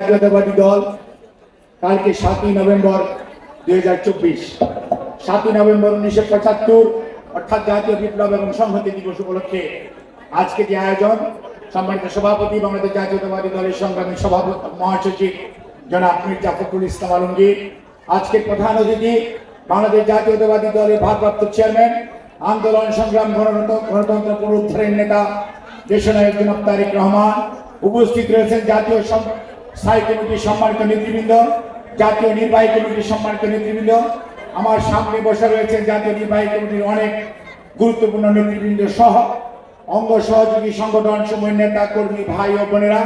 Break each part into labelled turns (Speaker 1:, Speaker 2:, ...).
Speaker 1: জাতীয়তাবাদী দল কালকে 7ই নভেম্বর 2024 7ই নভেম্বর 1975 অর্থাৎ জাতীয় বিপ্লব এবং সংহতি দিবস উপলক্ষে আজকে যে আয়োজন, সম্মানিত সভাপতি বাংলাদেশ জাতীয়তাবাদী দলের সংগ্রামী সভাপতি মহাসচিব জনাব মির্জা ফখরুল ইসলাম আলমগীর, আজকের প্রধান অতিথি বাংলাদেশ জাতীয়তাবাদী দলের ভারপ্রাপ্ত চেয়ারম্যান, আন্দোলন সংগ্রাম গণতন্ত্র পুনরুদ্ধারের নেতা দেশনায়ক জনাব তারেক রহমান, উপস্থিত রয়েছেন জাতীয় স্থায়ী কমিটির সম্মানিত নেতৃবৃন্দ, জাতীয় নির্বাহী কমিটির সম্মানিত নেতৃবৃন্দ, আমার সামনে বসে রয়েছেন জাতীয় নির্বাহী কমিটির অনেক গুরুত্বপূর্ণ নেতৃবৃন্দ সহ অঙ্গ সহযোগী সংগঠন সমূহের নেতা কর্মী ভাই ও বোনেরা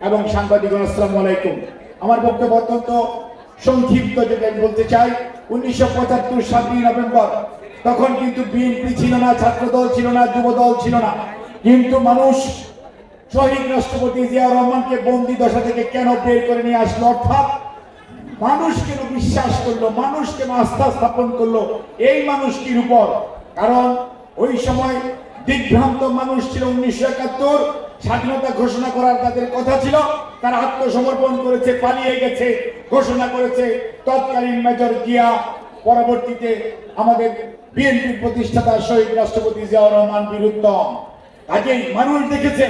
Speaker 1: এবং সাংবাদিকগণ, আসসালামু আলাইকুম। আমার বক্তব্য অত্যন্ত সংক্ষিপ্ত, যেটা আমি বলতে চাই, 1975 7ই নভেম্বর তখন কিন্তু বিএনপি ছিল না, ছাত্রদল ছিল না, যুবদল ছিল না, কিন্তু মানুষ শহীদ রাষ্ট্রপতি জিয়াউর রহমানকে বন্দি দশা থেকে কেন বের করে নিয়ে আসলো, অর্থাৎ মানুষ কেন বিশ্বাস করলো, মানুষ কেন আস্থা স্থাপন করলো এই মানুষটির উপর। কারণ ওই সময় দিগ্ভ্রান্ত মানুষ ছিল। 1971 স্বাধীনতা ঘোষণা করার তাদের কথা ছিল, তারা আত্মসমর্পণ করেছে, পালিয়ে গেছে, ঘোষণা করেছে তৎকালীন মেজর জিয়া, পরবর্তীতে আমাদের বিএনপির প্রতিষ্ঠাতা শহীদ রাষ্ট্রপতি জিয়াউর রহমান বিরুদ্ধ। কাজেই মানুষ দেখেছে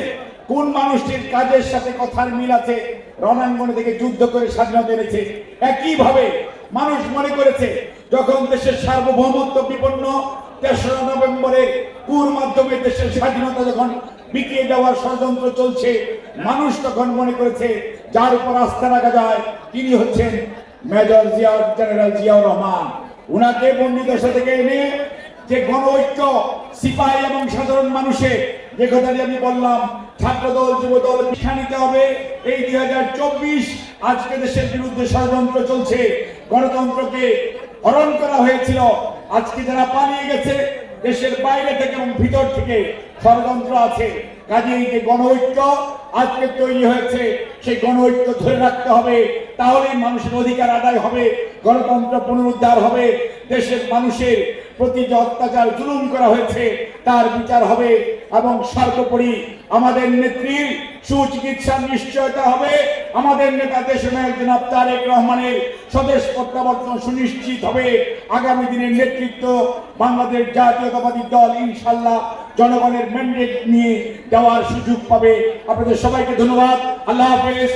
Speaker 1: কোন মানুষটির কাজের সাথে কথার মিল আছে, রণাঙ্গনে থেকে যুদ্ধ করে স্বাধীনতা এনেছে। একইভাবে মানুষ মনে করেছে যখন দেশের সার্বভৌমত্ব বিপন্ন, 3রা নভেম্বরের কুর মাধ্যমে দেশের স্বাধীনতা যখন বিকিয়ে দেওয়ার ষড়যন্ত্র চলছে, মানুষ তখন মনে করেছে যার উপর আস্থা রাখা যায় তিনি হচ্ছেন মেজর জেনারেল জিয়াউর রহমান। উনাকে বন্দি দশা থেকে এনে যে গণ ঐক্য, সিপাহী এবং সাধারণ মানুষের যে কথাটি আমি বললাম, ছাত্রদল যুবদল শিক্ষা নিতে হবে। এই 2024 আজকে দেশের বিরুদ্ধে ষড়যন্ত্র চলছে, গণতন্ত্রকে হরণ করা হয়েছিল। আজকে যারা পালিয়ে গেছে দেশের বাইরে থেকে এবং ভিতর থেকে ষড়যন্ত্র আছে। কাজেই যে গণ ঐক্য আজকে তৈরি হয়েছে, সেই গণ ঐক্য ধরে রাখতে হবে, তাহলেই মানুষের অধিকার আদায় হবে, গণতন্ত্র পুনরুদ্ধার হবে, দেশের মানুষের প্রতি যে অত্যাচার জুলুম করা হয়েছে তার বিচার হবে এবং সর্বোপরি আমাদের নেত্রীর সুচিকিৎসার নিশ্চয়তা হবে। আমাদের নেতা দেশনায়ক জনাব তারেক রহমানের স্বদেশ প্রত্যাবর্তন সুনিশ্চিত হবে। আগামী দিনের নেতৃত্ব বাংলাদেশ জাতীয়তাবাদী দল ইনশাআল্লাহ জনগণের ম্যান্ডেট নিয়ে দেওয়ার সুযোগ পাবে। আপনাদের সবাইকে ধন্যবাদ। আল্লাহ হাফেজ।